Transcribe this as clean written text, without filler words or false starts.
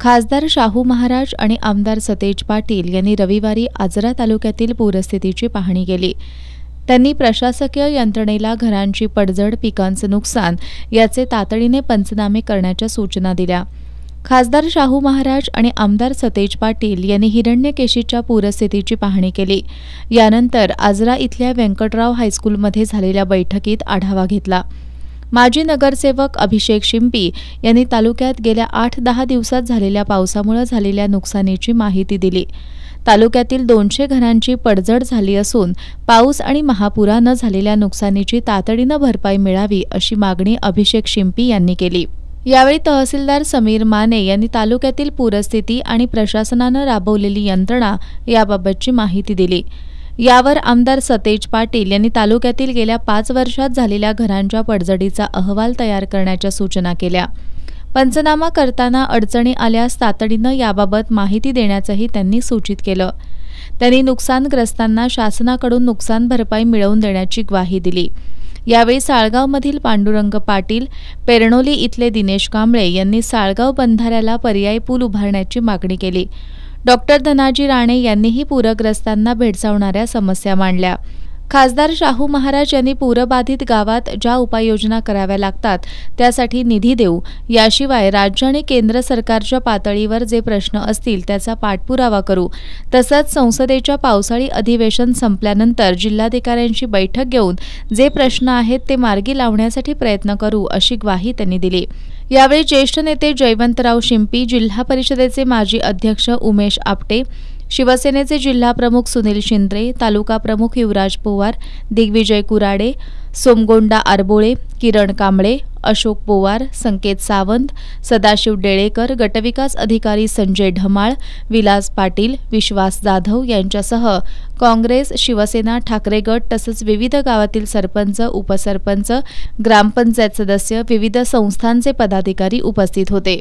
खासदार शाहू महाराज आणि आमदार सतेज पाटील यांनी रविवारी आजरा तालुक्यातील पूरस्थितीची पाहणी केली। त्यांनी प्रशासकीय यंत्रणेला घरांची पडझड, पिकांचे नुकसान याचे तातडीने पंचनामे करण्याच्या सूचना दिल्या। खासदार शाहू महाराज आणि आमदार सतेज पाटील यांनी हिरण्यकेशीच्या पूरस्थितीची पाहणी केली। यानंतर आजरा इथल्या व्यंकटराव हायस्कूलमध्ये झालेल्या बैठकीत आढावा घेतला। माजी नगरसेवक अभिषेक शिंपी यांनी तालुक्यात गेल्या 8-10 दिवसात झालेल्या पावसामुळे झालेल्या नुकसानीची माहिती दिली। तालुक्यातील 200 घरांची पडझड झाली असून पाऊस आणि महापुरानं झालेल्या नुकसानीची तातडीनं भरपाई मिळावी अशी मागणी अभिषेक शिंपी यांनी केली। यावेळी तहसीलदार समीर माने यांनी तालुक्यातील पूरस्थिती आणि प्रशासनानं राबवलेली यंत्रणा याबाबतची माहिती दिली। यावर आमदार सतेज पाटील यांनी तालुक्यातील गेल्या 5 वर्षात झालेल्या घरांच्या पडझडीचा अहवाल तयार करण्याच्या सूचना केल्या। पंचनामा करताना अडचणी आल्यास तातडीनं याबाबत माहिती देण्याचंही त्यांनी सूचित केलं। त्यांनी नुकसानग्रस्तांना शासनाकडून नुकसान भरपाई मिळवून देण्याची ग्वाही दिली। यावेळी साळगावमधील पांडुरंग पाटील, पेरणोली इथले दिनेश कांबळे यांनी साळगाव बंधाऱ्याला पर्यायी पूल उभारण्याची मागणी केली। डॉक्टर धनाजी राणे यांनीही पूरग्रस्तांना भेडसावणाऱ्या समस्या मांडल्या। खासदार शाहू महाराज यांनी पूरबाधित गावात ज्या उपाययोजना कराव्या लागतात त्यासाठी निधी देऊ, याशिवाय राज्य आणि केंद्र सरकारच्या पातळीवर जे प्रश्न असतील त्याचा पाठपुरावा करू, तसंच संसदेच्या पावसाळी अधिवेशन संपल्यानंतर जिल्हाधिकाऱ्यांची बैठक घेऊन जे प्रश्न आहेत ते मार्गी लावण्यासाठी प्रयत्न करू अशी ग्वाही त्यांनी दिली। यावेळी ज्येष्ठ नेते जयवंतराव शिंपी, जिल्हा परिषदेचे माजी अध्यक्ष उमेश आपटे, शिवसेनेचे जिल्हा प्रमुख सुनील शिंद्रे, तालुका प्रमुख युवराज पवार, दिग्विजय कुराडे, सोमगोंडा आरबोळे, किरण कांबळे, अशोक पवार, संकेत सावंत, सदाशिव डेळेकर, गटविकास अधिकारी संजय ढमाळ, विलास पाटील, विश्वास जाधव यांच्यासह काँग्रेस, शिवसेना, ठाकरे गट तसंच विविध गावातील सरपंच, उपसरपंच, ग्रामपंचायत सदस्य, विविध संस्थांचे पदाधिकारी उपस्थित होते।